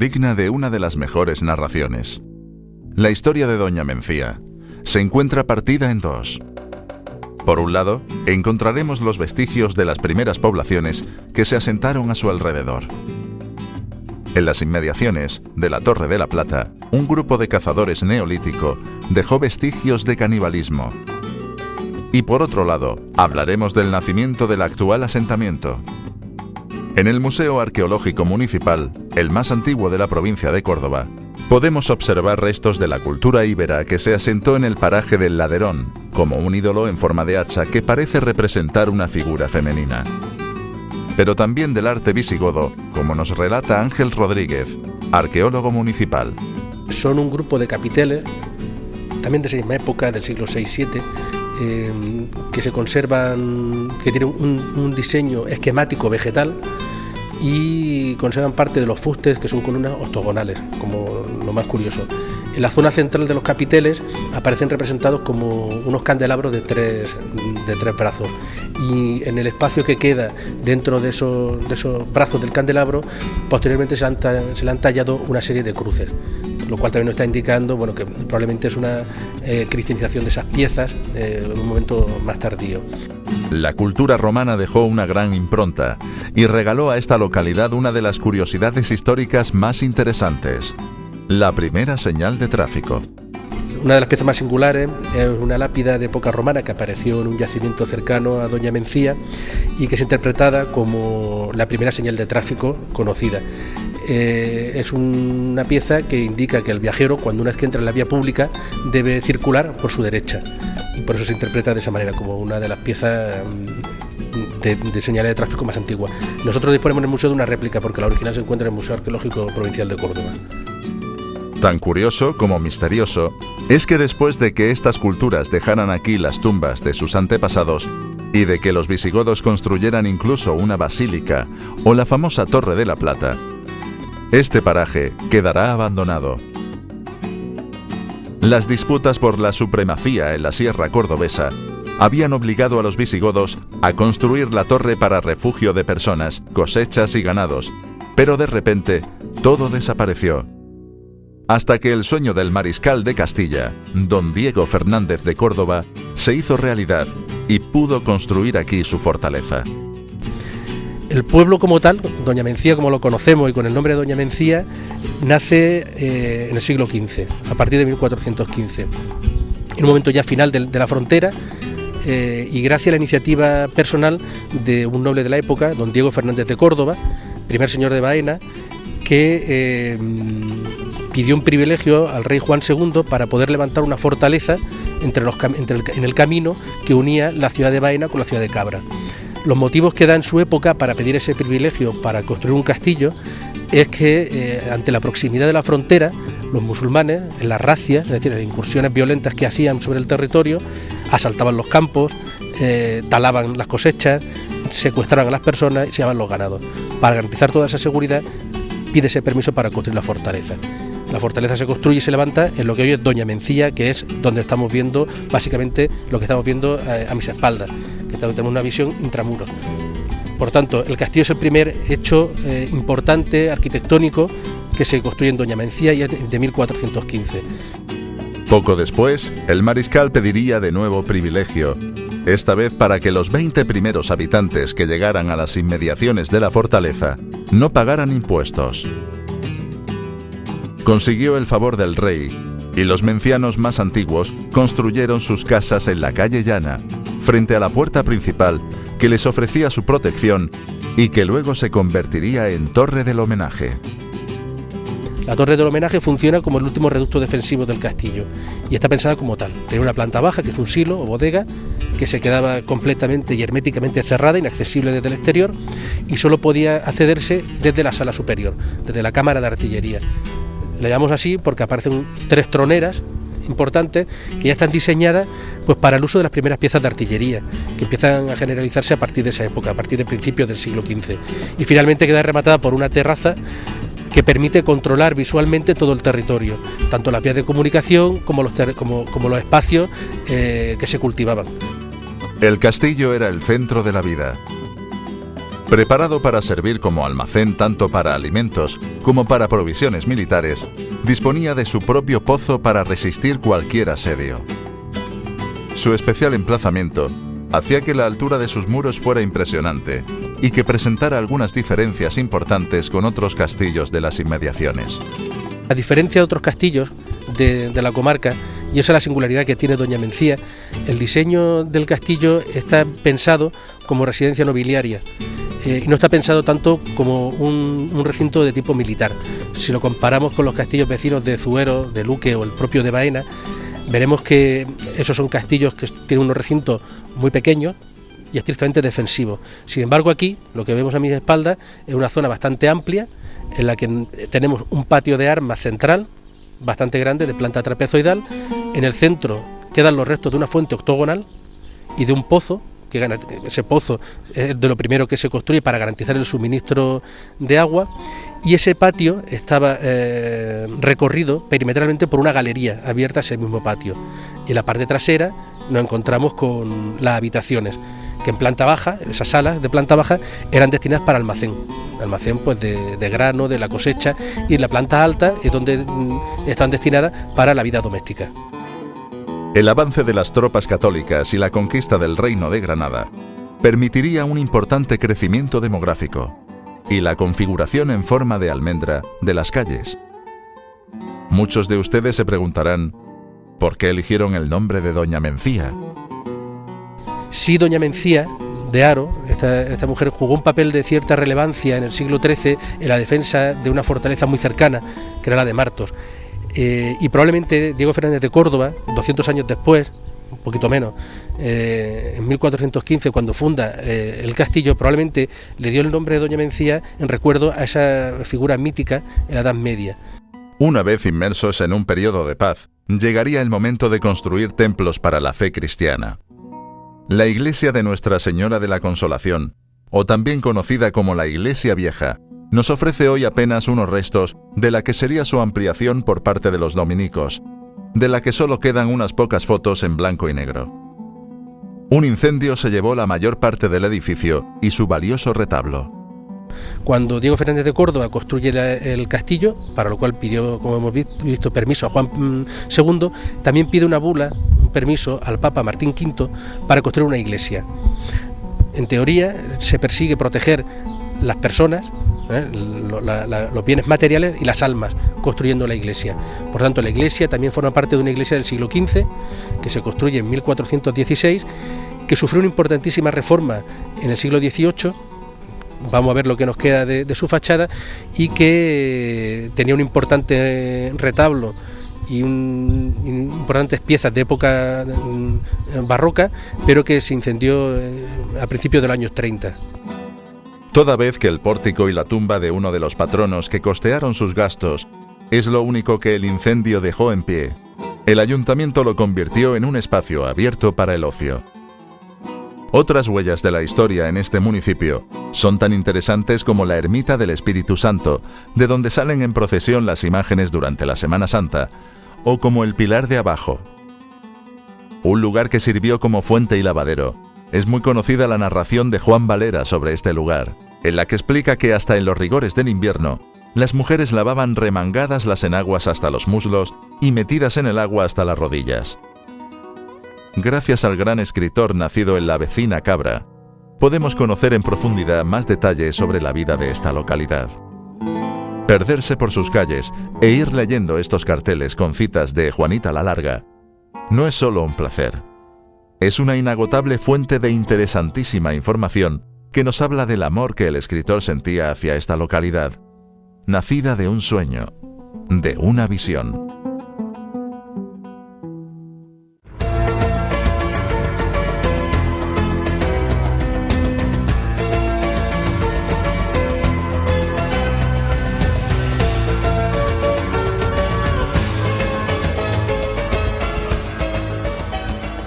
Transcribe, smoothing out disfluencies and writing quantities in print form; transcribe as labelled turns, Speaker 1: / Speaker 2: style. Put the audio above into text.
Speaker 1: digna de una de las mejores narraciones. La historia de Doña Mencía se encuentra partida en dos. Por un lado, encontraremos los vestigios de las primeras poblaciones que se asentaron a su alrededor. En las inmediaciones de la Torre de la Plata, un grupo de cazadores neolítico dejó vestigios de canibalismo. Y por otro lado, hablaremos del nacimiento del actual asentamiento. En el Museo Arqueológico Municipal, el más antiguo de la provincia de Córdoba, podemos observar restos de la cultura íbera que se asentó en el paraje del Laderón, como un ídolo en forma de hacha que parece representar una figura femenina. Pero también del arte visigodo, como nos relata Ángel Rodríguez, arqueólogo municipal.
Speaker 2: Son un grupo de capiteles, también de esa misma época, del siglo VI-VII, que se conservan, que tienen un diseño esquemático vegetal y conservan parte de los fustes, que son columnas octogonales, como lo más curioso. En la zona central de los capiteles aparecen representados como unos candelabros de tres brazos, y en el espacio que queda dentro de esos brazos del candelabro, posteriormente se le han tallado una serie de cruces, lo cual también nos está indicando, bueno, que probablemente es una cristianización de esas piezas en un momento más tardío.
Speaker 1: La cultura romana dejó una gran impronta y regaló a esta localidad una de las curiosidades históricas más interesantes: la primera señal de tráfico.
Speaker 2: Una de las piezas más singulares es una lápida de época romana que apareció en un yacimiento cercano a Doña Mencía y que es interpretada como la primera señal de tráfico conocida. Es una pieza que indica que el viajero, cuando una vez que entra en la vía pública, debe circular por su derecha, y por eso se interpreta de esa manera, como una de las piezas de señales de tráfico más antiguas. Nosotros disponemos en el museo de una réplica, porque la original se encuentra en el Museo Arqueológico Provincial de Córdoba.
Speaker 1: Tan curioso como misterioso es que después de que estas culturas dejaran aquí las tumbas de sus antepasados y de que los visigodos construyeran incluso una basílica o la famosa Torre de la Plata, este paraje quedará abandonado. Las disputas por la supremacía en la sierra cordobesa habían obligado a los visigodos a construir la torre para refugio de personas, cosechas y ganados, pero de repente todo desapareció. Hasta que el sueño del mariscal de Castilla, don Diego Fernández de Córdoba, se hizo realidad y pudo construir aquí su fortaleza.
Speaker 2: El pueblo como tal, Doña Mencía como lo conocemos y con el nombre de Doña Mencía, nace en el siglo XV, a partir de 1415, en un momento ya final de la frontera, y gracias a la iniciativa personal de un noble de la época, don Diego Fernández de Córdoba, primer señor de Baena, que pidió un privilegio al rey Juan II para poder levantar una fortaleza en el camino que unía la ciudad de Baena con la ciudad de Cabra. Los motivos que da en su época para pedir ese privilegio para construir un castillo es que ante la proximidad de la frontera, los musulmanes, en las razias, es decir, en las incursiones violentas que hacían sobre el territorio, asaltaban los campos, talaban las cosechas, secuestraban a las personas y se llevaban los ganados. Para garantizar toda esa seguridad, pide ese permiso para construir la fortaleza. La fortaleza se construye y se levanta en lo que hoy es Doña Mencía, que es donde estamos viendo básicamente lo que estamos viendo a mis espaldas, que tenemos una visión intramuros. Por tanto, el castillo es el primer hecho importante arquitectónico que se construye en Doña Mencía, y es de 1415.
Speaker 1: Poco después, el mariscal pediría de nuevo privilegio, esta vez para que los 20 primeros habitantes que llegaran a las inmediaciones de la fortaleza no pagaran impuestos. Consiguió el favor del rey, y los mencianos más antiguos construyeron sus casas en la calle Llana, frente a la puerta principal que les ofrecía su protección y que luego se convertiría en Torre del Homenaje.
Speaker 2: La Torre del Homenaje funciona como el último reducto defensivo del castillo y está pensada como tal. Tiene una planta baja, que es un silo o bodega, que se quedaba completamente y herméticamente cerrada, inaccesible desde el exterior, y solo podía accederse desde la sala superior, desde la cámara de artillería. La llamamos así porque aparecen 3 troneras importantes que ya están diseñadas pues para el uso de las primeras piezas de artillería, que empiezan a generalizarse a partir de esa época, a partir de principios del siglo XV. Y finalmente queda rematada por una terraza que permite controlar visualmente todo el territorio, tanto las vías de comunicación como los espacios que se cultivaban.
Speaker 1: El castillo era el centro de la vida. Preparado para servir como almacén tanto para alimentos como para provisiones militares, disponía de su propio pozo para resistir cualquier asedio. Su especial emplazamiento hacía que la altura de sus muros fuera impresionante y que presentara algunas diferencias importantes con otros castillos de las inmediaciones.
Speaker 2: A diferencia de otros castillos de la comarca, y esa es la singularidad que tiene Doña Mencía, el diseño del castillo está pensado como residencia nobiliaria y no está pensado tanto como un recinto de tipo militar. Si lo comparamos con los castillos vecinos de Zuero, de Luque o el propio de Baena, veremos que esos son castillos que tienen unos recintos muy pequeños y estrictamente defensivos. Sin embargo, aquí lo que vemos a mis espaldas es una zona bastante amplia en la que tenemos un patio de armas central bastante grande, de planta trapezoidal. En el centro quedan los restos de una fuente octogonal y de un pozo, que ese pozo es de lo primero que se construye para garantizar el suministro de agua, y ese patio estaba recorrido perimetralmente por una galería abierta a ese mismo patio. Y en la parte trasera nos encontramos con las habitaciones, que en planta baja, esas salas de planta baja, eran destinadas para almacén pues de grano, de la cosecha, y en la planta alta es donde están destinadas para la vida doméstica.
Speaker 1: El avance de las tropas católicas y la conquista del Reino de Granada permitiría un importante crecimiento demográfico y la configuración en forma de almendra de las calles. Muchos de ustedes se preguntarán, ¿por qué eligieron el nombre de Doña Mencía?
Speaker 2: Sí, Doña Mencía de Haro, esta mujer jugó un papel de cierta relevancia en el siglo XIII en la defensa de una fortaleza muy cercana, que era la de Martos. Y probablemente Diego Fernández de Córdoba, 200 años después, un poquito menos, en 1415, cuando funda el castillo, probablemente le dio el nombre de Doña Mencía en recuerdo a esa figura mítica en la Edad Media.
Speaker 1: Una vez inmersos en un periodo de paz, llegaría el momento de construir templos para la fe cristiana. La iglesia de Nuestra Señora de la Consolación, o también conocida como la Iglesia Vieja, nos ofrece hoy apenas unos restos de la que sería su ampliación por parte de los dominicos, de la que solo quedan unas pocas fotos en blanco y negro. Un incendio se llevó la mayor parte del edificio y su valioso retablo.
Speaker 2: Cuando Diego Fernández de Córdoba construye el castillo, para lo cual pidió, como hemos visto, permiso a Juan II, también pide una bula, un permiso al Papa Martín V para construir una iglesia. En teoría se persigue proteger las personas, los bienes materiales y las almas, construyendo la iglesia. Por tanto, la iglesia también forma parte de una iglesia del siglo XV, que se construye en 1416, que sufrió una importantísima reforma en el siglo XVIII. Vamos a ver lo que nos queda de su fachada, y que tenía un importante retablo y importantes piezas de época barroca, pero que se incendió a principios de los años 30.
Speaker 1: Toda vez que el pórtico y la tumba de uno de los patronos que costearon sus gastos es lo único que el incendio dejó en pie, el ayuntamiento lo convirtió en un espacio abierto para el ocio. Otras huellas de la historia en este municipio son tan interesantes como la ermita del Espíritu Santo, de donde salen en procesión las imágenes durante la Semana Santa, o como el Pilar de Abajo. Un lugar que sirvió como fuente y lavadero. Es muy conocida la narración de Juan Valera sobre este lugar, en la que explica que hasta en los rigores del invierno, las mujeres lavaban remangadas las enaguas hasta los muslos y metidas en el agua hasta las rodillas. Gracias al gran escritor nacido en la vecina Cabra, podemos conocer en profundidad más detalles sobre la vida de esta localidad. Perderse por sus calles e ir leyendo estos carteles con citas de Juanita la Larga no es solo un placer. Es una inagotable fuente de interesantísima información que nos habla del amor que el escritor sentía hacia esta localidad, nacida de un sueño, de una visión.